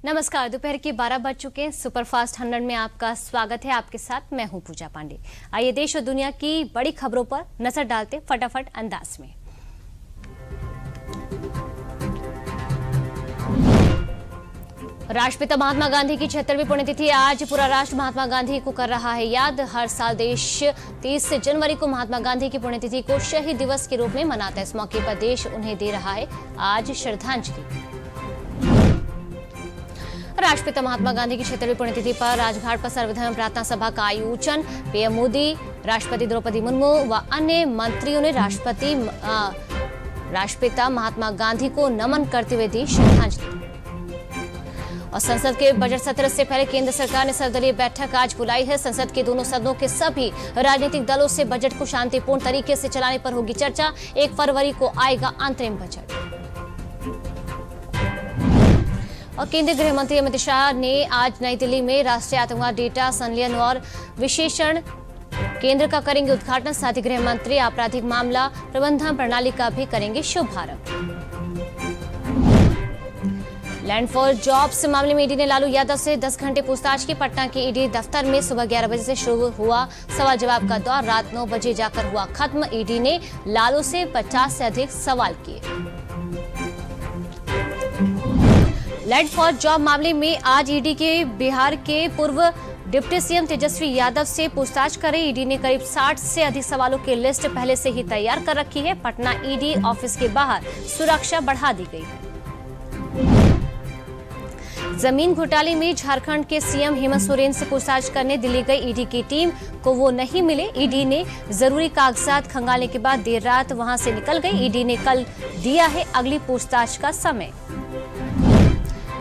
नमस्कार, दोपहर के 12 बज चुके हैं। सुपरफास्ट 100 में आपका स्वागत है। आपके साथ मैं हूं पूजा पांडे। आइए देश और दुनिया की बड़ी खबरों पर नजर डालते फटाफट अंदाज में। राष्ट्रपिता महात्मा गांधी की 76वीं पुण्यतिथि आज पूरा राष्ट्र महात्मा गांधी को कर रहा है याद। हर साल देश 30 जनवरी को महात्मा गांधी की पुण्यतिथि को शहीद दिवस के रूप में मनाता है। इस मौके पर देश उन्हें दे रहा है आज श्रद्धांजलि। राष्ट्रपिता महात्मा गांधी की 76वीं पुण्यतिथि पर राजघाट पर सर्वधर्म प्रार्थना सभा का आयोजन। पीएम मोदी, राष्ट्रपति द्रौपदी मुर्मू व अन्य मंत्रियों ने राष्ट्रपिता महात्मा गांधी को नमन करते हुए दी श्रद्धांजलि। और संसद के बजट सत्र से पहले केंद्र सरकार ने सर्वदलीय बैठक आज बुलाई है। संसद के दोनों सदनों के सभी राजनीतिक दलों से बजट को शांतिपूर्ण तरीके से चलाने पर होगी चर्चा। 1 फरवरी को आएगा अंतरिम बजट। और केंद्रीय गृह मंत्री अमित शाह ने आज नई दिल्ली में राष्ट्रीय आतंकवाद डेटा संलयन और विश्लेषण केंद्र का करेंगे उद्घाटन। साथ ही गृह मंत्री आपराधिक मामला प्रबंधन प्रणाली का भी करेंगे शुभारंभ। लैंड फॉर जॉब्स मामले में ईडी ने लालू यादव से 10 घंटे पूछताछ की। पटना के ईडी दफ्तर में सुबह 11 बजे से शुरू हुआ सवाल जवाब का दौर, रात 9 बजे जाकर हुआ खत्म। ईडी ने लालू से 50 से अधिक सवाल किए। लैंड फॉर जॉब मामले में आज ईडी के बिहार के पूर्व डिप्टी सीएम तेजस्वी यादव से पूछताछ करें। ईडी ने करीब 60 से अधिक सवालों की लिस्ट पहले से ही तैयार कर रखी है। पटना ईडी ऑफिस के बाहर सुरक्षा बढ़ा दी गई है। जमीन घोटाले में झारखंड के सीएम हेमंत सोरेन से पूछताछ करने दिल्ली गई ईडी की टीम को वो नहीं मिले। ईडी ने जरूरी कागजात खंगालने के बाद देर रात वहां से निकल गई। ईडी ने कल दिया है अगली पूछताछ का समय।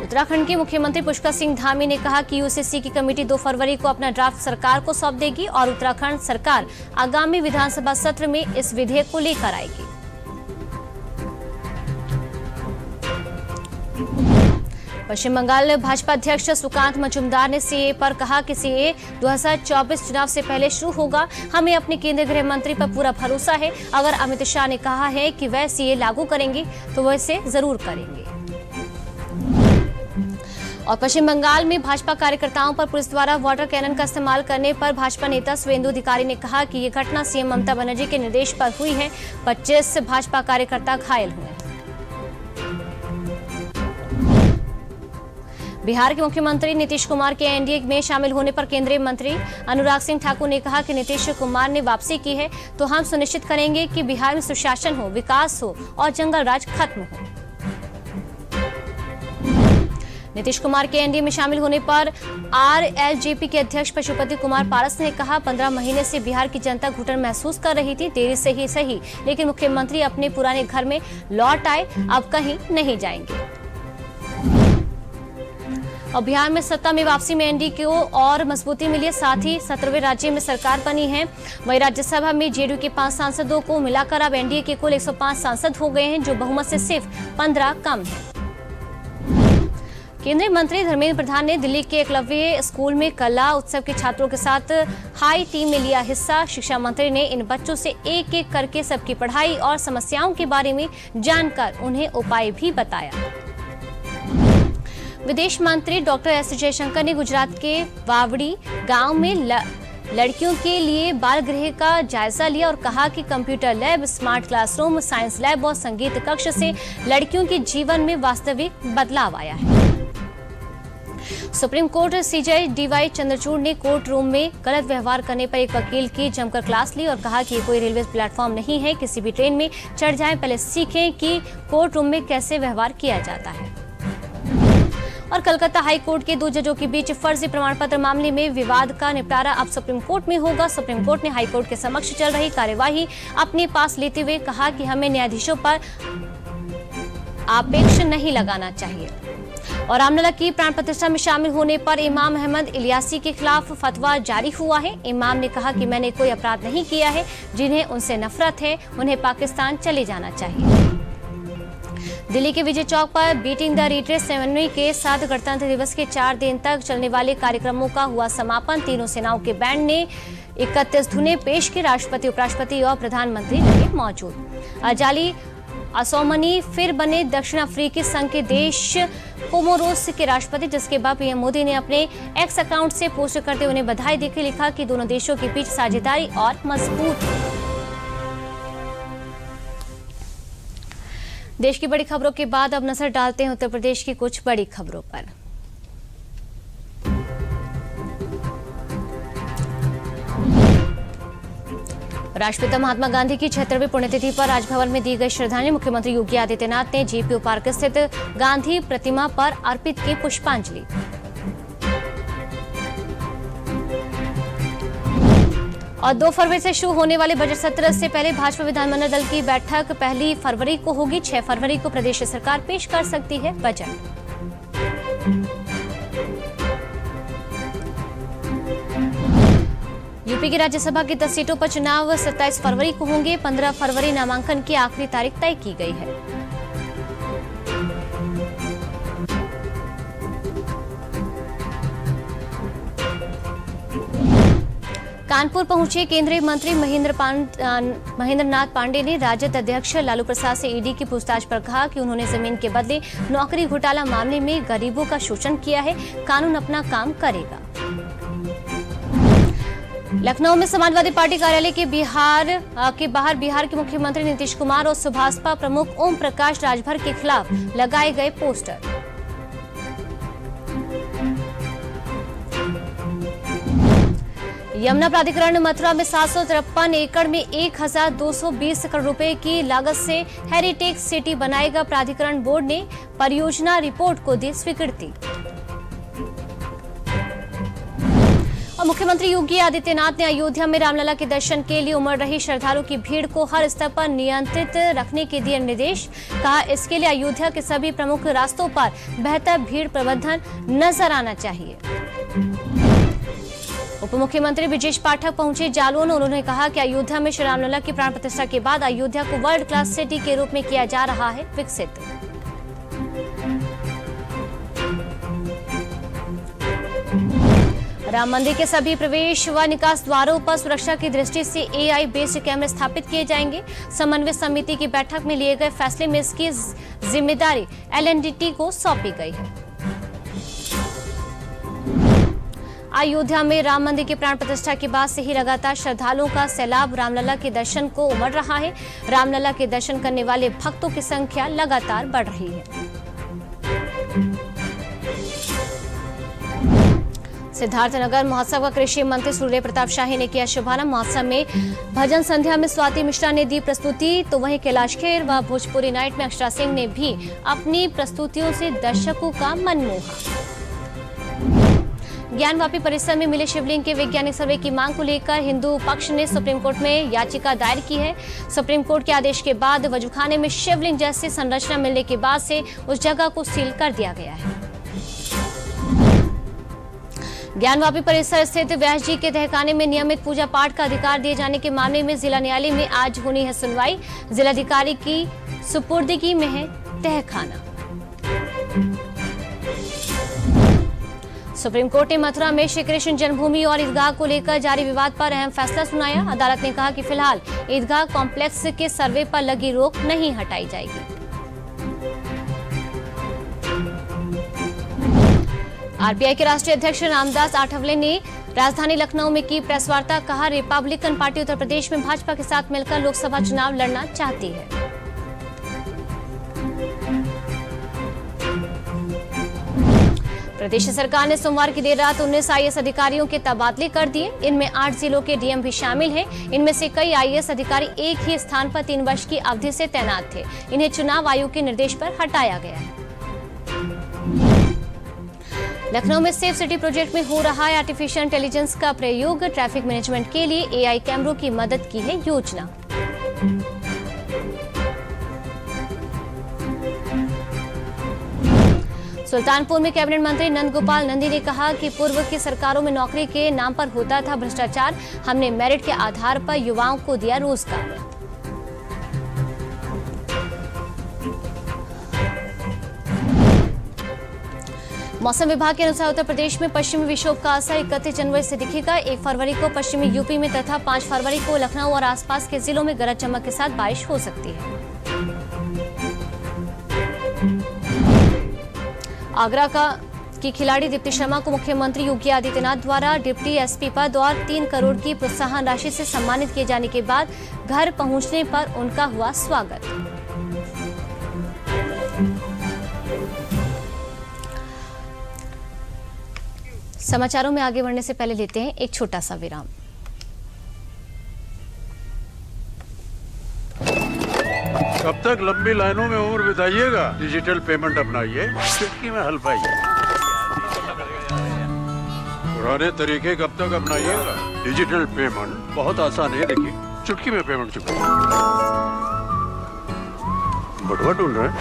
उत्तराखंड के मुख्यमंत्री पुष्कर सिंह धामी ने कहा कि यूसीसी की कमेटी 2 फरवरी को अपना ड्राफ्ट सरकार को सौंप देगी और उत्तराखंड सरकार आगामी विधानसभा सत्र में इस विधेयक को लेकर आएगी। पश्चिम बंगाल भाजपा अध्यक्ष सुकांत मजूमदार ने सीए पर कहा कि सीए 2024 चुनाव से पहले शुरू होगा। हमें अपने केंद्रीय गृह मंत्री पर पूरा भरोसा है। अगर अमित शाह ने कहा है कि वह सीए लागू करेंगे तो वह इसे जरूर करेंगे। और पश्चिम बंगाल में भाजपा कार्यकर्ताओं पर पुलिस द्वारा वाटर कैनन का इस्तेमाल करने पर भाजपा नेता शुवेंदु अधिकारी ने कहा कि ये घटना सीएम ममता बनर्जी के निर्देश पर हुई है। 25 भाजपा कार्यकर्ता घायल हुए। बिहार के मुख्यमंत्री नीतीश कुमार के एनडीए में शामिल होने पर केंद्रीय मंत्री अनुराग सिंह ठाकुर ने कहा कि नीतीश कुमार ने वापसी की है तो हम सुनिश्चित करेंगे कि बिहार में सुशासन हो, विकास हो और जंगल राज खत्म हो। नीतीश कुमार के एनडीए में शामिल होने पर आरएलजेपी के अध्यक्ष पशुपति कुमार पारस ने कहा 15 महीने से बिहार की जनता घुटन महसूस कर रही थी। देरी से ही सही, लेकिन मुख्यमंत्री अपने पुराने घर में लौट आए, अब कहीं नहीं जाएंगे। और बिहार में सत्ता में वापसी में एनडीए को और मजबूती मिली है। साथ ही 17वें राज्य में सरकार बनी है। वहीं राज्यसभा में जेडीयू के 5 सांसदों को मिलाकर अब एनडीए के कुल 105 सांसद हो गए हैं, जो बहुमत से सिर्फ 15 कम है। केंद्रीय मंत्री धर्मेंद्र प्रधान ने दिल्ली के एकलव्य स्कूल में कला उत्सव के छात्रों के साथ हाई टीम में लिया हिस्सा। शिक्षा मंत्री ने इन बच्चों से एक एक करके सबकी पढ़ाई और समस्याओं के बारे में जानकर उन्हें उपाय भी बताया। विदेश मंत्री डॉक्टर एस जयशंकर ने गुजरात के वावड़ी गांव में लड़कियों के लिए बाल गृह का जायजा लिया और कहा कि computer lab, smart classroom, science lab और संगीत कक्ष से लड़कियों के जीवन में वास्तविक बदलाव आया है। Supreme Court CJI DY Chandrachud ने कोर्ट रूम में गलत व्यवहार करने पर एक वकील की जमकर क्लास ली और कहा कि ये कोई रेलवे प्लेटफॉर्म नहीं है। किसी भी ट्रेन में चढ़ जाएं, पहले सीखें कि कोर्ट रूम में कैसे व्यवहार किया जाता है। और कलकत्ता हाई कोर्ट के 2 जजों के बीच फर्जी प्रमाण पत्र मामले में विवाद का निपटारा अब सुप्रीम कोर्ट में होगा। सुप्रीम कोर्ट ने हाई कोर्ट के समक्ष चल रही कार्यवाही अपने पास लेते हुए कहा कि हमें न्यायाधीशों पर आपेक्ष नहीं लगाना चाहिए। और रामलला की प्राण प्रतिष्ठा में शामिल होने पर इमाम अहमद इलियासी के खिलाफ फतवा जारी हुआ है। इमाम ने कहा कि मैंने कोई अपराध नहीं किया है। जिन्हें उनसे नफरत है उन्हें पाकिस्तान चले जाना चाहिए। दिल्ली के विजय चौक पर बीटिंग द रिट्रीट सेरेमनी के साथ गणतंत्र दिवस के 4 दिन तक चलने वाले कार्यक्रमों का हुआ समापन। तीनों सेनाओं के बैंड ने 31 धुनें पेश की। राष्ट्रपति, उपराष्ट्रपति और प्रधानमंत्री रहे मौजूद। जाली असौमनी फिर बने दक्षिण अफ्रीकी संघ के देश कोमोरोस के राष्ट्रपति, जिसके बाद पीएम मोदी ने अपने एक्स अकाउंट से पोस्ट करते उन्हें बधाई देकर लिखा कि दोनों देशों के बीच साझेदारी और मजबूत है। देश की बड़ी खबरों के बाद अब नजर डालते हैं उत्तर प्रदेश की कुछ बड़ी खबरों पर। राष्ट्रपिता महात्मा गांधी की 76वीं पुण्यतिथि पर राजभवन में दी गई श्रद्धांजलि। मुख्यमंत्री योगी आदित्यनाथ ने जेपीओ पार्क स्थित गांधी प्रतिमा पर अर्पित की पुष्पांजलि। और 2 फरवरी से शुरू होने वाले बजट सत्र से पहले भाजपा विधानमंडल दल की बैठक 1 फरवरी को होगी। 6 फरवरी को प्रदेश सरकार पेश कर सकती है बजट। यूपी की राज्यसभा की 10 सीटों पर चुनाव 27 फरवरी को होंगे। 15 फरवरी नामांकन की आखिरी तारीख तय की गई है। कानपुर पहुंचे केंद्रीय मंत्री महेंद्र नाथ पांडे ने राजद अध्यक्ष लालू प्रसाद से ईडी की पूछताछ पर कहा कि उन्होंने जमीन के बदले नौकरी घोटाला मामले में गरीबों का शोषण किया है, कानून अपना काम करेगा। लखनऊ में समाजवादी पार्टी कार्यालय के बाहर बिहार के मुख्यमंत्री नीतीश कुमार और सुभाषपा प्रमुख ओम प्रकाश राजभर के खिलाफ लगाए गए पोस्टर। यमुना प्राधिकरण मथुरा में 753 एकड़ में 1220 करोड़ रुपए की लागत से हेरिटेज सिटी बनाएगा। प्राधिकरण बोर्ड ने परियोजना रिपोर्ट को दी स्वीकृति। और मुख्यमंत्री योगी आदित्यनाथ ने अयोध्या में रामलला के दर्शन के लिए उमड़ रही श्रद्धालुओं की भीड़ को हर स्तर पर नियंत्रित रखने के दिए निर्देश। कहा, इसके लिए अयोध्या के सभी प्रमुख रास्तों पर बेहतर भीड़ प्रबंधन नजर आना चाहिए। उप मुख्यमंत्री ब्रजेश पाठक पहुंचे जालौन। उन्होंने कहा कि अयोध्या में श्री रामलला की प्राण प्रतिष्ठा के बाद अयोध्या को वर्ल्ड क्लास सिटी के रूप में किया जा रहा है विकसित। राम मंदिर के सभी प्रवेश व निकास द्वारों पर सुरक्षा की दृष्टि से एआई बेस्ड कैमरे स्थापित किए जाएंगे। समन्वय समिति की बैठक में लिए गए फैसले में इसकी जिम्मेदारी एलएनडीटी को सौंपी गई है। अयोध्या में राम मंदिर की प्राण प्रतिष्ठा के बाद से ही लगातार श्रद्धालुओं का सैलाब रामलला के दर्शन को उमड़ रहा है। रामलला के दर्शन करने वाले भक्तों की संख्या लगातार बढ़ रही है। सिद्धार्थनगर महोत्सव का कृषि मंत्री सूर्य प्रताप शाही ने किया शुभारंभ। महोत्सव में भजन संध्या में स्वाति मिश्रा ने दी प्रस्तुति, तो वहीं कैलाश खेर व भोजपुरी नाइट में अक्षरा सिंह ने भी अपनी प्रस्तुतियों से दर्शकों का मन मोहा। ज्ञानवापी परिसर में मिले शिवलिंग के वैज्ञानिक सर्वे की मांग को लेकर हिंदू पक्ष ने सुप्रीम कोर्ट में याचिका दायर की है। सुप्रीम कोर्ट के आदेश के बाद वजूखाने में शिवलिंग जैसी संरचना मिलने के बाद से उस जगह को सील कर दिया गया है। ज्ञानवापी परिसर स्थित व्यास जी के तहखाने में नियमित पूजा पाठ का अधिकार दिए जाने के मामले में जिला न्यायालय में आज होनी है सुनवाई। जिलाधिकारी की सुपुर्दगी में है तहखाना। सुप्रीम कोर्ट ने मथुरा में श्री कृष्ण जन्मभूमि और ईदगाह को लेकर जारी विवाद पर अहम फैसला सुनाया। अदालत ने कहा कि फिलहाल ईदगाह कॉम्प्लेक्स के सर्वे पर लगी रोक नहीं हटाई जाएगी। आरपीआई के राष्ट्रीय अध्यक्ष रामदास आठवले ने राजधानी लखनऊ में की प्रेस वार्ता। कहा, रिपब्लिकन पार्टी उत्तर प्रदेश में भाजपा के साथ मिलकर लोकसभा चुनाव लड़ना चाहती है। प्रदेश सरकार ने सोमवार की देर रात 19 आईएएस अधिकारियों के तबादले कर दिए। इनमें 8 जिलों के डीएम भी शामिल हैं। इनमें से कई आईएएस अधिकारी एक ही स्थान पर 3 वर्ष की अवधि से तैनात थे। इन्हें चुनाव आयोग के निर्देश पर हटाया गया है। लखनऊ में सेफ सिटी प्रोजेक्ट में हो रहा है आर्टिफिशियल इंटेलिजेंस का प्रयोग। ट्रैफिक मैनेजमेंट के लिए एआई कैमरों की मदद की है योजना। सुल्तानपुर में कैबिनेट मंत्री नंदगोपाल नंदी ने कहा कि पूर्व की सरकारों में नौकरी के नाम पर होता था भ्रष्टाचार। हमने मेरिट के आधार पर युवाओं को दिया रोजगार। मौसम विभाग के अनुसार उत्तर प्रदेश में पश्चिमी विक्षोभ का असर 31 जनवरी से दिखेगा। 1 फरवरी को पश्चिमी यूपी में तथा 5 फरवरी को लखनऊ और आसपास के जिलों में गरज चमक के साथ बारिश हो सकती है। आगरा की खिलाड़ी दीप्ति शर्मा को मुख्यमंत्री योगी आदित्यनाथ द्वारा डिप्टी एसपी पद और 3 करोड़ की प्रोत्साहन राशि से सम्मानित किए जाने के बाद घर पहुंचने पर उनका हुआ स्वागत। समाचारों में आगे बढ़ने से पहले लेते हैं एक छोटा सा विराम। कब तक लंबी लाइनों में उम्र बिताइएगा? डिजिटल पेमेंट अपनाइए, चुटकी में हल पाइए। पुराने तरीके कब तक अपनाइएगा? डिजिटल पेमेंट बहुत आसान है, देखिए चुटकी में पेमेंट चुका। बटुआ ढूंढ रहे हैं?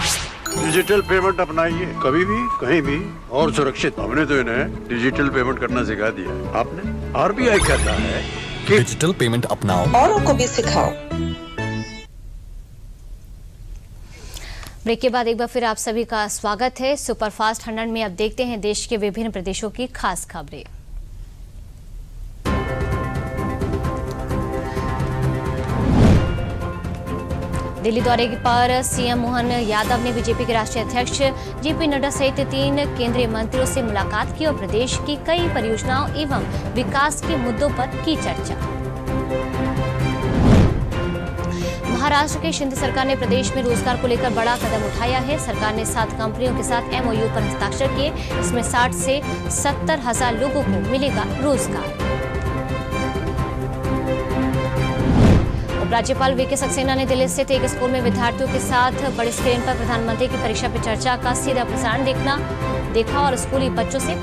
डिजिटल पेमेंट अपनाइए, कभी भी कहीं भी और सुरक्षित। हमने तो इन्हें डिजिटल पेमेंट करना सिखा दिया, आपने? आरबीआई कहता है कि डिजिटल पेमेंट अपनाओ, औरों को भी सिखाओ। ब्रेक के बाद एक बार फिर आप सभी का स्वागत है। सुपरफास्ट 100 में अब देखते हैं देश के विभिन्न प्रदेशों की खास खबरें। दिल्ली दौरे पर सीएम मोहन यादव ने बीजेपी के राष्ट्रीय अध्यक्ष जेपी नड्डा सहित 3 केंद्रीय मंत्रियों से मुलाकात की और प्रदेश की कई परियोजनाओं एवं विकास के मुद्दों पर की चर्चा। महाराष्ट्र की शिंदे सरकार ने प्रदेश में रोजगार को लेकर बड़ा कदम उठाया है। सरकार ने 7 कंपनियों के साथ एमओयू पर हस्ताक्षर किए। इसमें 60 से 70 हजार लोगों को मिलेगा रोजगार। राज्यपाल वीके सक्सेना ने दिल्ली स्थित एक स्कूल में विद्यार्थियों के साथ बड़ी स्क्रीन पर प्रधानमंत्री की परीक्षा पे चर्चा का सीधा प्रसारण देखा और स्कूली बच्चों से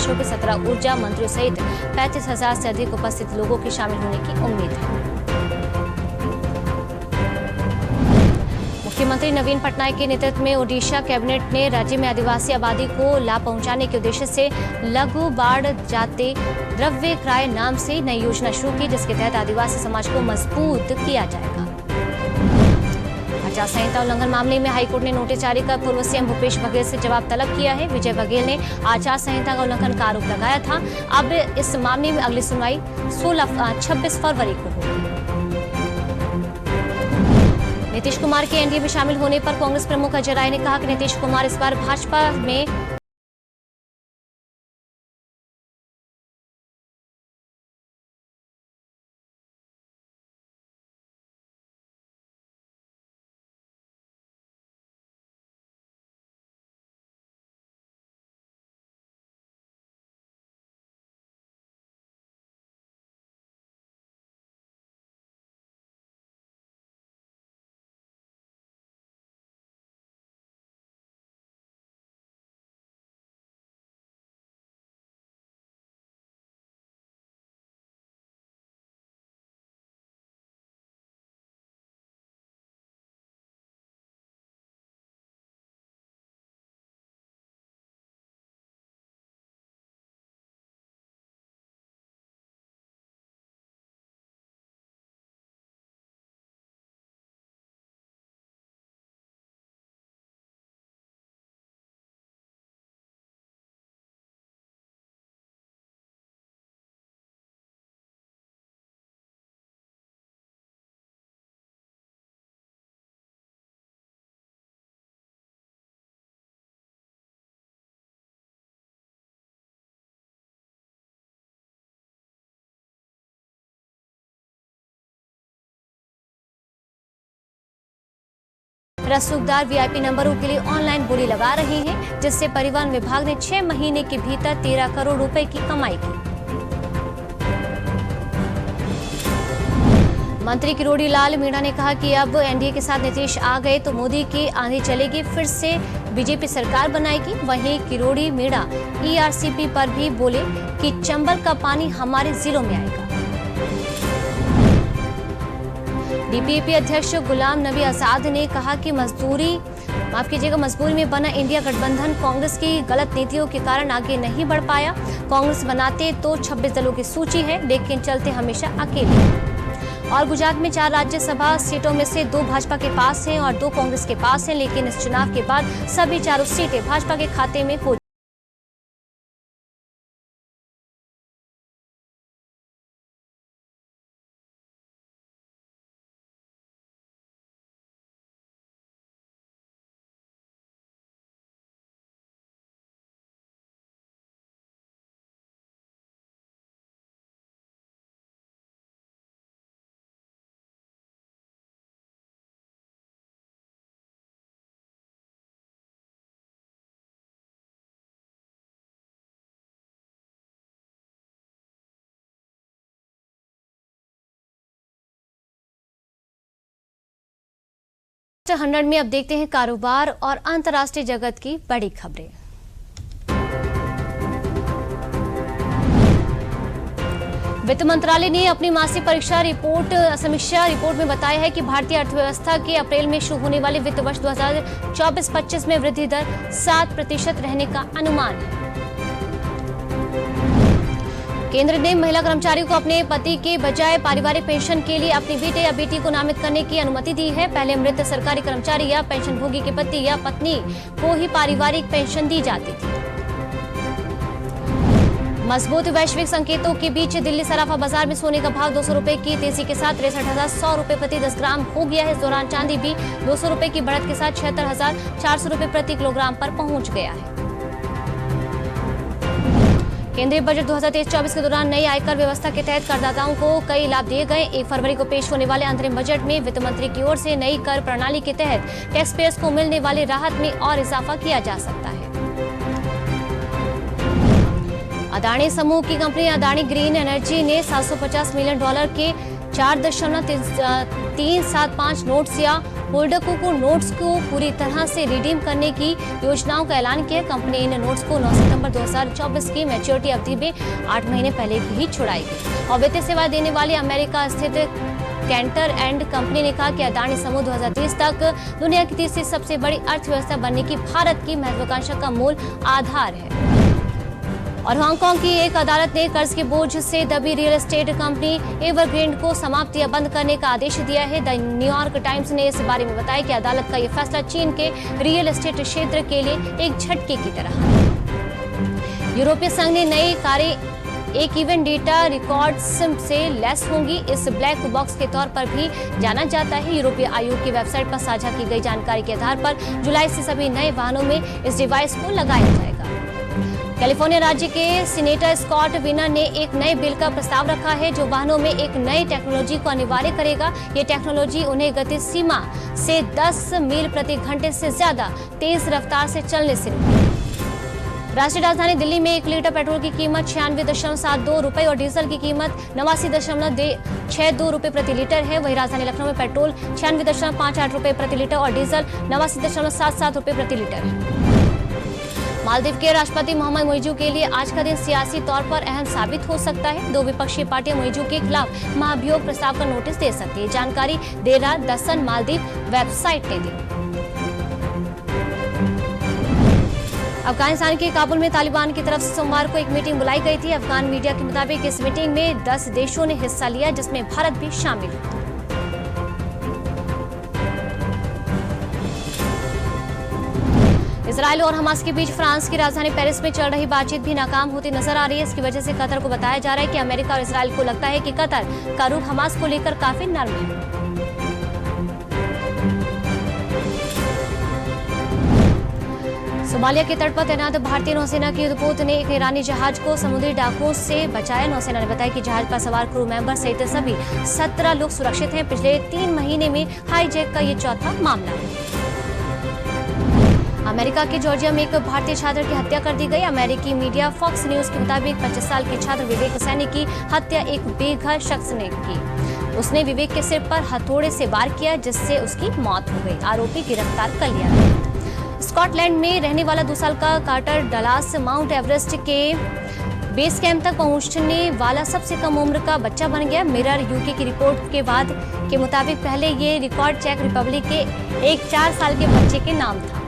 के 17 ऊर्जा मंत्रियों सहित 35,000 से अधिक उपस्थित लोगों के शामिल होने की उम्मीद है। मुख्यमंत्री नवीन पटनायक के नेतृत्व में ओडिशा कैबिनेट ने राज्य में आदिवासी आबादी को लाभ पहुंचाने के उद्देश्य से लघु बाढ़ जाते द्रव्य क्रय नाम से नई योजना शुरू की, जिसके तहत आदिवासी समाज को मजबूत किया जाएगा। आचार संहिता उल्लंघन मामले में हाईकोर्ट ने नोटिस जारी कर पूर्व सीएम भूपेश बघेल से जवाब तलब किया है। विजय बघेल ने आचार संहिता का उल्लंघन का आरोप लगाया था। अब इस मामले में अगली सुनवाई 26 फरवरी को होगी। नीतीश कुमार के एनडीए में शामिल होने पर कांग्रेस प्रमुख अजय राय ने कहा कि नीतीश कुमार इस बार भाजपा में रसूखदार वीआईपी नंबरों के लिए ऑनलाइन बोली लगा रहे हैं, जिससे परिवहन विभाग ने 6 महीने के भीतर 13 करोड़ रुपए की कमाई की। मंत्री किरोड़ी लाल मीणा ने कहा कि अब एनडीए के साथ नीतीश आ गए तो मोदी की आंधी चलेगी, फिर से बीजेपी सरकार बनाएगी। वहीं किरोड़ी मीणा ईआरसीपी पर भी बोले कि चंबल का पानी हमारे जिलों में आएगा। डीपीपी अध्यक्ष गुलाम नबी आजाद ने कहा कि मजबूरी में बना इंडिया गठबंधन कांग्रेस की गलत नीतियों के कारण आगे नहीं बढ़ पाया। कांग्रेस बनाते तो 26 दलों की सूची है, लेकिन चलते हमेशा अकेले। और गुजरात में 4 राज्यसभा सीटों में से 2 भाजपा के पास हैं और 2 कांग्रेस के पास हैं, लेकिन इस चुनाव के बाद सभी 4 सीटें भाजपा के खाते में हो। After 100 में अब देखते हैं कारोबार और अंतर्राष्ट्रीय जगत की बड़ी खबरें। वित्त मंत्रालय ने अपनी मासिक समीक्षा रिपोर्ट में बताया है कि भारतीय अर्थव्यवस्था के अप्रैल में शुरू होने वाले वित्त वर्ष 2024-25 में वृद्धि दर 7% रहने का अनुमान है। केंद्र ने महिला कर्मचारियों को अपने पति के बजाय पारिवारिक पेंशन के लिए अपनी बेटे या बेटी को नामित करने की अनुमति दी है। पहले मृत सरकारी कर्मचारी या पेंशनभोगी के पति या पत्नी को ही पारिवारिक पेंशन दी जाती थी। मजबूत वैश्विक संकेतों के बीच दिल्ली सराफा बाजार में सोने का भाव 200 रुपए की तेजी के साथ 63,100 रुपए प्रति 10 ग्राम हो गया है। इस दौरान चांदी भी 200 रुपए की बढ़त के साथ 76,400 रुपए प्रति किलोग्राम पर पहुंच गया है। केंद्रीय बजट 2023-24 के दौरान नई आयकर व्यवस्था के तहत करदाताओं को कई लाभ दिए गए। 1 फरवरी को पेश होने वाले अंतरिम बजट में वित्त मंत्री की ओर से नई कर प्रणाली के तहत टैक्स पेयर्स को मिलने वाली राहत में और इजाफा किया जा सकता है। अदानी समूह की कंपनी अदानी ग्रीन एनर्जी ने $750 मिलियन के 4.375 नोट्स या होल्डकों को नोट्स को पूरी तरह से रिडीम करने की योजनाओं का ऐलान किया। कंपनी इन नोट्स को 9 सितंबर 2024 की मैच्योरिटी अवधि में 8 महीने पहले ही छुड़ाएगी। और वित्तीय सेवा देने वाली अमेरिका स्थित कैंटर एंड कंपनी ने कहा कि अदानी समूह 2030 तक दुनिया की तीसरी सबसे बड़ी अर्थव्यवस्था बनने की भारत की महत्वाकांक्षा का मूल आधार है। और हांगकांग की एक अदालत ने कर्ज के बोझ से दबी रियल एस्टेट कंपनी एवरग्रीन को समाप्त या बंद करने का आदेश दिया है। द न्यूयॉर्क टाइम्स ने इस बारे में बताया कि अदालत का यह फैसला चीन के रियल एस्टेट क्षेत्र के लिए एक झटके की तरह है। यूरोपीय संघ ने नई कारें एक इवेंट डेटा रिकॉर्ड्स से लैस होंगी। इस ब्लैक बॉक्स के तौर पर भी जाना जाता है। यूरोपीय आयोग की वेबसाइट पर साझा की गई जानकारी के आधार पर जुलाई से सभी नए वाहनों में इस डिवाइस को लगाया जाएगा। कैलिफोर्निया राज्य के सीनेटर स्कॉट विनर ने एक नए बिल का प्रस्ताव रखा है जो वाहनों में एक नई टेक्नोलॉजी को अनिवार्य करेगा। ये टेक्नोलॉजी उन्हें गति सीमा से 10 मील प्रति घंटे से ज्यादा तेज रफ्तार से चलने से रोकेगी। राष्ट्रीय राजधानी दिल्ली में 1 लीटर पेट्रोल की कीमत 96.72 रुपए और डीजल की कीमत 89.62 रुपए प्रति लीटर है। वहीं राजधानी लखनऊ में पेट्रोल 96.58 रुपए प्रति लीटर और डीजल 89.77 रुपए प्रति लीटर है। मालदीव के राष्ट्रपति मोहम्मद मोइजू के लिए आज का दिन सियासी तौर पर अहम साबित हो सकता है। 2 विपक्षी पार्टियां मोइजू के खिलाफ महाभियोग प्रस्ताव का नोटिस दे सकती है। जानकारी देर रात द सन मालदीव वेबसाइट ने दी। अफगानिस्तान के काबुल में तालिबान की तरफ से सोमवार को एक मीटिंग बुलाई गई थी। अफगान मीडिया के मुताबिक इस मीटिंग में 10 देशों ने हिस्सा लिया, जिसमें भारत भी शामिल है। इजरायल और हमास के बीच फ्रांस की राजधानी पेरिस में चल रही बातचीत भी नाकाम होती नजर आ रही है। इसकी वजह से कतर को बताया जा रहा है कि अमेरिका और इजरायल को लगता है कि कतर का रुख हमास को लेकर काफी नरम है। सोमालिया के तट पर तैनात भारतीय नौसेना के युद्धपोत ने एक ईरानी जहाज को समुद्री डाकुओं से बचाया। नौसेना ने बताया कि जहाज पर सवार क्रू मेंबर सहित सभी 17 लोग सुरक्षित हैं। पिछले 3 महीने में हाईजैक का ये चौथा मामला है। अमेरिका के जॉर्जिया में एक भारतीय छात्र की हत्या कर दी गई। अमेरिकी मीडिया फॉक्स न्यूज के मुताबिक 25 साल के छात्र विवेक सैनी की हत्या एक बेघर शख्स ने की। उसने विवेक के सिर पर हथौड़े से वार किया, जिससे उसकी मौत हो गई। आरोपी गिरफ्तार कर लिया गया। स्कॉटलैंड में रहने वाला 2 साल का कार्टर डलास माउंट एवरेस्ट के बेस कैंप तक पहुंचने वाला सबसे कम उम्र का बच्चा बन गया। मिरर यूके की रिपोर्ट के मुताबिक पहले ये रिकॉर्ड चेक रिपब्लिक के एक 4 साल के बच्चे के नाम था।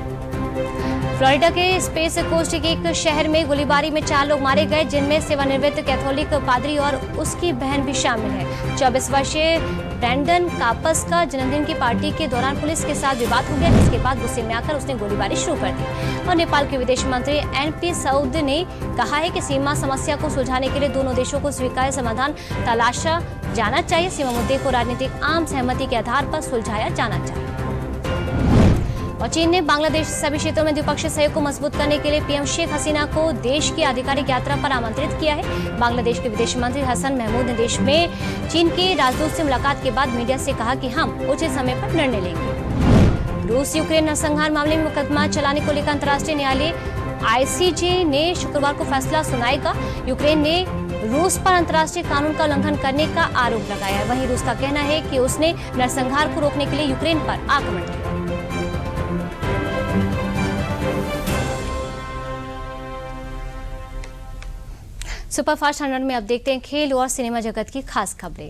फ्लोरिडा के स्पेस कोस्ट के एक शहर में गोलीबारी में 4 लोग मारे गए, जिनमें सेवानिवृत्त कैथोलिक पादरी और उसकी बहन भी शामिल है। 24 वर्षीय ब्रैंडन कापस का जन्मदिन की पार्टी के दौरान पुलिस के साथ विवाद हो गया, जिसके बाद गुस्से में आकर उसने गोलीबारी शुरू कर दी। और नेपाल के विदेश मंत्री एनपी सऊद ने कहा है कि सीमा समस्या को सुलझाने के लिए दोनों देशों को स्वीकार्य समाधान तलाशा जाना चाहिए। सीमा मुद्दे को राजनीतिक आम सहमति के आधार पर सुलझाया जाना चाहिए। और चीन ने बांग्लादेश सभी क्षेत्रों में द्विपक्षीय सहयोग को मजबूत करने के लिए पीएम शेख हसीना को देश की आधिकारिक यात्रा पर आमंत्रित किया है। बांग्लादेश के विदेश मंत्री हसन महमूद ने देश में चीन के राजदूत से मुलाकात के बाद मीडिया से कहा कि हम उचित समय पर निर्णय लेंगे। रूस यूक्रेन नरसंहार मामले में मुकदमा चलाने को लेकर अंतर्राष्ट्रीय न्यायालय आईसीजे ने शुक्रवार को फैसला सुनाएगा। यूक्रेन ने रूस पर अंतर्राष्ट्रीय कानून का उल्लंघन करने का आरोप लगाया है। वहीं रूस का कहना है कि उसने नरसंहार को रोकने के लिए यूक्रेन पर आक्रमण किया। सुपरफास्ट 100 में अब देखते हैं खेल और सिनेमा जगत की खास खबरें।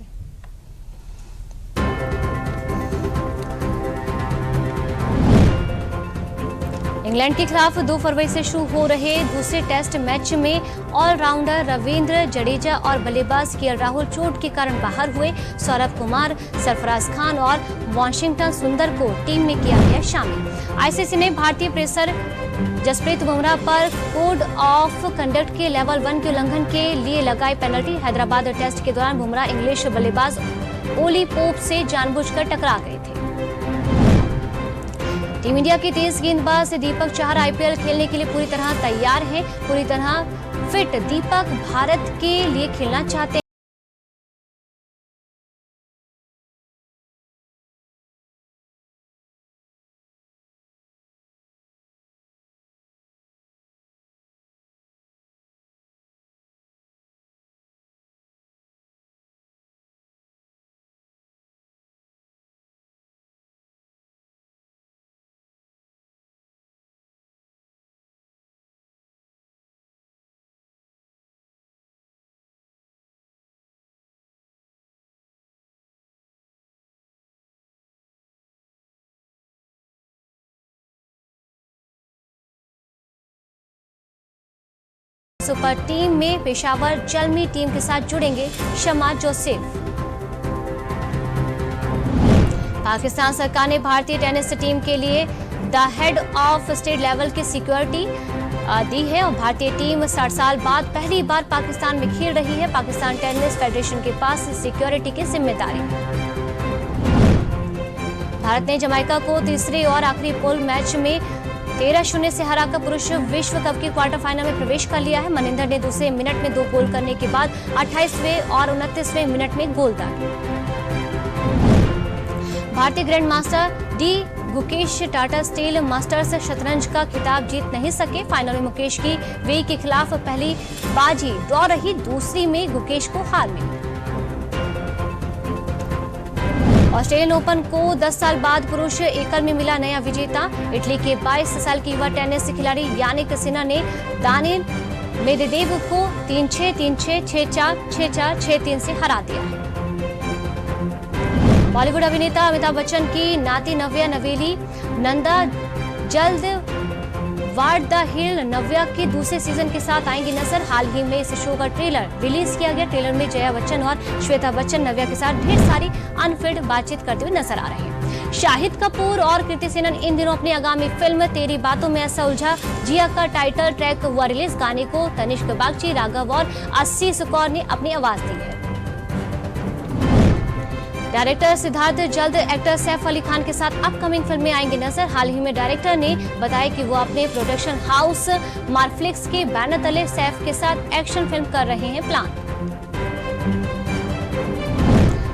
इंग्लैंड के खिलाफ 2 फरवरी से शुरू हो रहे दूसरे टेस्ट मैच में ऑलराउंडर रविंद्र जडेजा और बल्लेबाज केएल राहुल चोट के कारण बाहर हुए। सौरभ कुमार, सरफराज खान और वाशिंगटन सुंदर को टीम में किया गया शामिल। आईसीसी ने भारतीय पेसर जसप्रीत बुमराह पर कोड ऑफ कंडक्ट के लेवल 1 के उल्लंघन के लिए लगाई पेनल्टी। हैदराबाद टेस्ट के दौरान बुमराह इंग्लिश बल्लेबाज ओली पोप से जानबूझकर टकरा गए थे। टीम इंडिया के तेज गेंदबाज दीपक चाहर आईपीएल खेलने के लिए पूरी तरह तैयार हैं। पूरी तरह फिट दीपक भारत के लिए खेलना चाहते हैं। सुपर टीम में पेशावर जलमी टीम के साथ जुड़ेंगे शमा जोसेफ। पाकिस्तान सरकार ने भारतीय टेनिस टीम के लिए the head of state level की सिक्योरिटी दी है और भारतीय टीम 60 साल बाद पहली बार पाकिस्तान में खेल रही है। पाकिस्तान टेनिस फेडरेशन के पास सिक्योरिटी की जिम्मेदारी है। भारत ने जमाइका को तीसरे और आखिरी पूल मैच में 13-0 से हराकर पुरुष विश्व कप के क्वार्टर फाइनल में प्रवेश कर लिया है। मनिंदर ने दूसरे मिनट में 2 गोल करने के बाद 28वें और 29वें मिनट में गोल दागे। भारतीय grand master D Gukesh Tata steel masters शतरंज का खिताब जीत नहीं सके। फाइनल में मुकेश की वेई के खिलाफ पहली बाजी ड्रॉ रही, दूसरी में गुकेश को हार मिली। ऑस्ट्रेलियन ओपन को 10 साल बाद पुरुष एकल में मिला नया विजेता। इटली के 22 साल की युवा टेनिस खिलाड़ी यानिक सिन्हा ने दानिल मेदवेदेव को 3-6, 3-6, 6-4, 6-4, 6-3 से हरा दिया है। बॉलीवुड अभिनेता अमिताभ बच्चन की नाती नव्या नवेली नंदा जल्द वार्ड द हिल नव्या के दूसरे सीजन के साथ आएंगी नजर। हाल ही में इस शो का ट्रेलर रिलीज किया गया। ट्रेलर में जया बच्चन और श्वेता बच्चन नव्या के साथ ढेर सारी अनफिल्ड बातचीत करते हुए नजर आ रहे हैं। शाहिद कपूर और कृति सेनन इन दिनों अपनी आगामी फिल्म तेरी बातों में ऐसा उलझा जिया का टाइटल ट्रैक हुआ रिलीज। गाने को तनिष्क बागची, राघव और आशीष कौर ने अपनी आवाज दी है। डायरेक्टर सिद्धार्थ जल्द एक्टर सैफ अली खान के साथ अपकमिंग फिल्म में आएंगे नजर। हाल ही में डायरेक्टर ने बताया कि वो अपने प्रोडक्शन हाउस मार्फ्लिक्स के बैनर तले सैफ के साथ एक्शन फिल्म कर रहे हैं प्लान।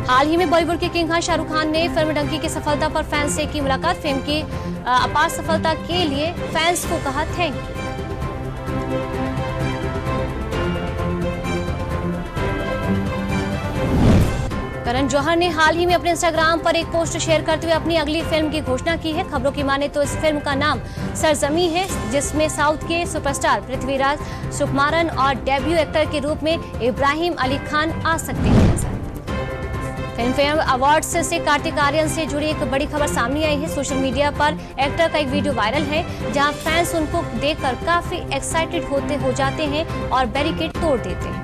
हाल ही में बॉलीवुड के किंग खान शाहरुख खान ने फिल्म डंकी की सफलता पर फैंस से की मुलाकात। फिल्म की अपार सफलता के लिए फैंस को कहा थैंक यू। करण जौहर ने हाल ही में अपने इंस्टाग्राम पर एक पोस्ट शेयर करते हुए अपनी अगली फिल्म की घोषणा की है। खबरों की माने तो इस फिल्म का नाम सरजमी है, जिसमें साउथ के सुपरस्टार पृथ्वीराज सुकुमारन और डेब्यू एक्टर के रूप में इब्राहिम अली खान आ सकते हैं नजर। फिल्म फेयर अवार्ड्स से कार्तिक आर्यन से जुड़ी एक बड़ी खबर सामने आई है। सोशल मीडिया पर एक्टर का एक वीडियो वायरल है, जहां फैंस उनको देखकर काफी एक्साइटेड हो जाते हैं और बैरिकेड तोड़ देते हैं।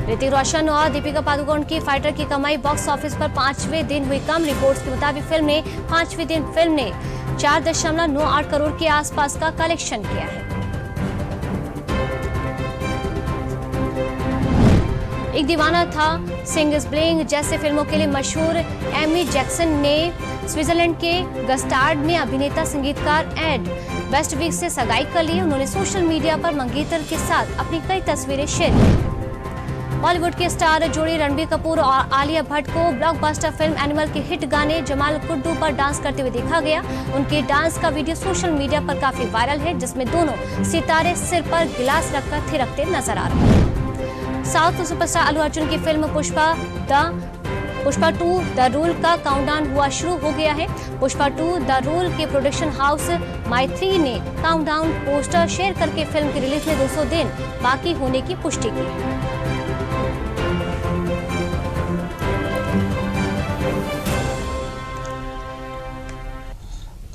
ऋतिक रोशन और दीपिका पादुकोण की फाइटर की कमाई बॉक्स ऑफिस पर 5वें दिन हुई कम। रिपोर्ट्स के मुताबिक फिल्म ने 5वें दिन 4.98 करोड़ के आसपास का कलेक्शन किया है। एक दीवाना था, सिंग इज ब्लिंग जैसे फिल्मों के लिए मशहूर एमी जैक्सन ने स्विट्जरलैंड के गस्टार्ड में अभिनेता संगीतकार एड वेस्टविक से सगाई कर ली। उन्होंने सोशल मीडिया पर मंगेतर के साथ अपनी कई तस्वीरें शेयर की। बॉलीवुड के स्टार जोड़ी रणबीर कपूर और आलिया भट्ट को ब्लॉकबस्टर फिल्म एनिमल के हिट गाने जमाल कुड्डू पर डांस करते हुए देखा गया। उनके डांस का वीडियो सोशल मीडिया पर काफी वायरल है, जिसमें दोनों सितारे सिर पर गिलास रखकर थिरकते नजर आ रहे हैं। साउथ सुपरस्टार अल्लू अर्जुन की फिल्म पुष्पा 2 द रूल का काउंटडाउन हुआ शुरू हो गया है। पुष्पा 2 द रूल के प्रोडक्शन हाउस माई3 ने काउंटडाउन पोस्टर शेयर करके फिल्म की रिलीज में 200 दिन बाकी होने की पुष्टि की है।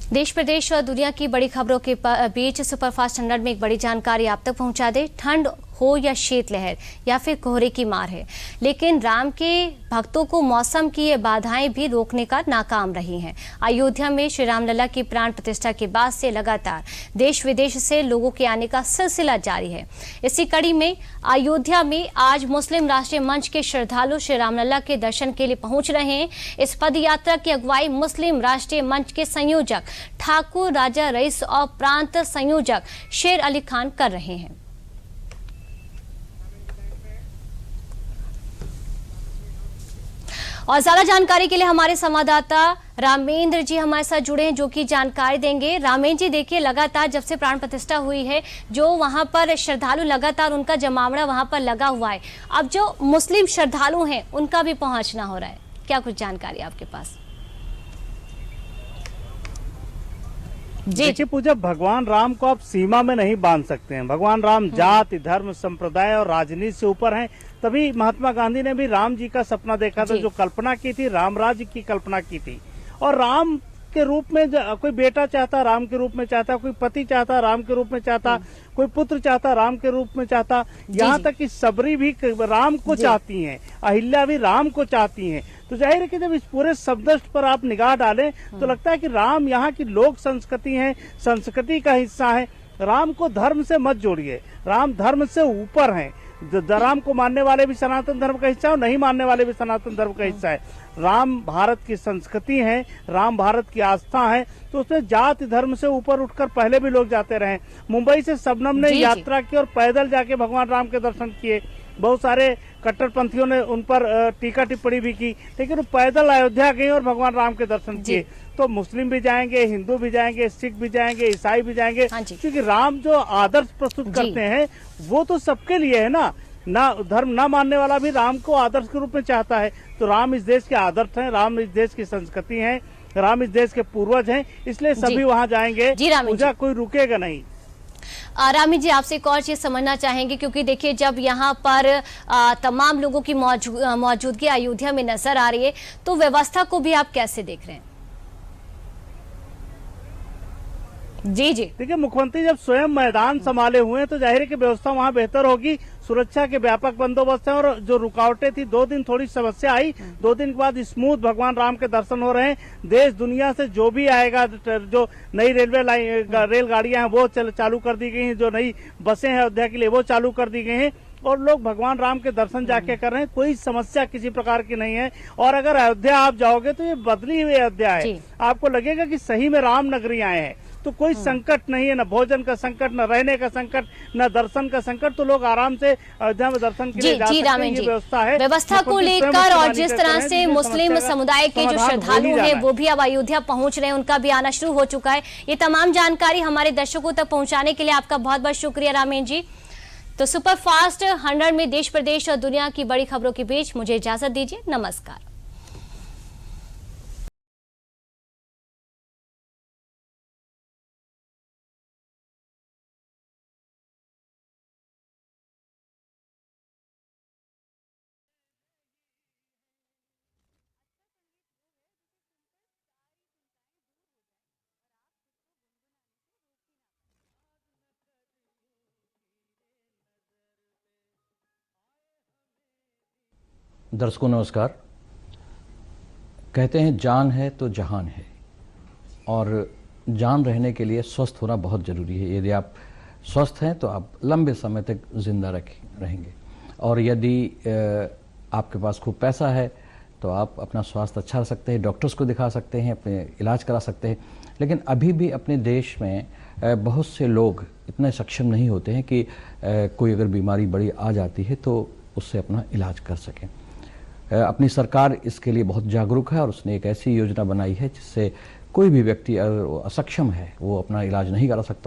देश प्रदेश और दुनिया की बड़ी खबरों के बीच सुपरफास्ट 100 में एक बड़ी जानकारी आप तक पहुंचा दे। ठंड हो या शीतलहर या फिर कोहरे की मार है, लेकिन राम के भक्तों को मौसम की ये बाधाएं भी रोकने का नाकाम रही हैं। अयोध्या में श्री रामलला की प्राण प्रतिष्ठा के बाद से लगातार देश विदेश से लोगों के आने का सिलसिला जारी है। इसी कड़ी में अयोध्या में आज मुस्लिम राष्ट्रीय मंच के श्रद्धालु श्री रामलला के दर्शन के लिए पहुंच रहे हैं। इस पद यात्रा की अगुवाई मुस्लिम राष्ट्रीय मंच के संयोजक ठाकुर राजा रईस और प्रांत संयोजक शेर अली खान कर रहे हैं। और ज्यादा जानकारी के लिए हमारे संवाददाता रामेंद्र जी हमारे साथ जुड़े हैं, जो कि जानकारी देंगे। रामेंद्र जी, देखिए लगातार जब से प्राण प्रतिष्ठा हुई है, जो वहां पर श्रद्धालु लगातार उनका जमावड़ा वहां पर लगा हुआ है। अब जो मुस्लिम श्रद्धालु हैं उनका भी पहुंचना हो रहा है, क्या कुछ जानकारी आपके पास? देखिए पूजा, भगवान राम को आप सीमा में नहीं बांध सकते हैं। भगवान राम जाति, धर्म, संप्रदाय और राजनीति से ऊपर हैं। तभी महात्मा गांधी ने भी राम जी का सपना देखा था, जो कल्पना की थी, राम राज्य की कल्पना की थी। और राम के रूप में कोई बेटा चाहता, राम के रूप में चाहता, कोई पति चाहता, राम के रूप में चाहता, कोई पुत्र चाहता, राम के रूप में चाहता। यहाँ तक कि सबरी भी राम को चाहती हैं, अहिल्या भी राम को चाहती हैं। तो जाहिर है कि जब इस पूरे शब्दष्ट पर आप निगाह डालें तो लगता है कि राम यहाँ की लोक संस्कृति है, संस्कृति का हिस्सा है। राम को धर्म से मत जोड़िए, राम धर्म से ऊपर हैं। राम को मानने वाले भी सनातन धर्म का हिस्सा है और नहीं मानने वाले भी सनातन धर्म का हिस्सा है। राम भारत की संस्कृति है, राम भारत की आस्था है, तो उसमें जाति धर्म से ऊपर उठकर पहले भी लोग जाते रहे। मुंबई से शबनम ने यात्रा की और पैदल जाके भगवान राम के दर्शन किए। बहुत सारे कट्टरपंथियों ने उन पर टीका टिप्पणी भी की, लेकिन वो पैदल अयोध्या गए और भगवान राम के दर्शन किए। तो मुस्लिम भी जाएंगे, हिंदू भी जाएंगे, सिख भी जाएंगे, ईसाई भी जाएंगे, क्योंकि राम जो आदर्श प्रस्तुत करते हैं वो तो सबके लिए है ना धर्म ना मानने वाला भी राम को आदर्श के रूप में चाहता है। तो राम इस देश के आदर्श हैं, राम इस देश की संस्कृति है, राम इस देश के पूर्वज हैं, इसलिए सभी वहाँ जाएंगे। पूजा कोई रुकेगा नहीं। रामी जी, आपसे एक और चीज समझना चाहेंगे, क्योंकि देखिए जब यहाँ पर तमाम लोगों की मौजूदगी अयोध्या में नजर आ रही है, तो व्यवस्था को भी आप कैसे देख रहे हैं? जी देखिए, मुख्यमंत्री जब स्वयं मैदान संभाले हुए हैं तो जाहिर है कि व्यवस्था वहाँ बेहतर होगी। सुरक्षा के व्यापक बंदोबस्त है और जो रुकावटें थी, 2 दिन थोड़ी समस्या आई, 2 दिन के बाद स्मूथ भगवान राम के दर्शन हो रहे हैं। देश दुनिया से जो भी आएगा, जो नई रेलगाड़ियां हैं वो चालू कर दी गई हैं, जो नई बसें हैं अयोध्या के लिए वो चालू कर दी गई हैं और लोग भगवान राम के दर्शन जाके कर रहे हैं। कोई समस्या किसी प्रकार की नहीं है। और अगर अयोध्या आप जाओगे तो ये बदली हुई अयोध्या है, आपको लगेगा कि सही में राम नगरी आए हैं। तो कोई संकट नहीं है, न भोजन का संकट, न रहने का संकट, न दर्शन का संकट। तो लोग आराम से अयोध्या में दर्शन के लिए जा सकते हैं। ये व्यवस्था है। व्यवस्था को लेकर और जिस तरह से मुस्लिम समुदाय के जो श्रद्धालु हैं वो भी अब अयोध्या पहुंच रहे हैं, उनका भी आना शुरू हो चुका है। ये तमाम जानकारी हमारे दर्शकों तक पहुंचाने के लिए आपका बहुत बहुत शुक्रिया रामेन जी। तो सुपरफास्ट 100 में देश प्रदेश और दुनिया की बड़ी खबरों के बीच मुझे इजाजत दीजिए। नमस्कार। दर्शकों नमस्कार। कहते हैं जान है तो जहान है, और जान रहने के लिए स्वस्थ होना बहुत ज़रूरी है। यदि आप स्वस्थ हैं तो आप लंबे समय तक जिंदा रहेंगे, और यदि आपके पास खूब पैसा है तो आप अपना स्वास्थ्य अच्छा रख सकते हैं, डॉक्टर्स को दिखा सकते हैं, अपने इलाज करा सकते हैं। लेकिन अभी भी अपने देश में बहुत से लोग इतने सक्षम नहीं होते हैं कि कोई अगर बीमारी बड़ी आ जाती है तो उससे अपना इलाज कर सकें। अपनी सरकार इसके लिए बहुत जागरूक है और उसने एक ऐसी योजना बनाई है जिससे कोई भी व्यक्ति अगर असक्षम है, वो अपना इलाज नहीं करा सकता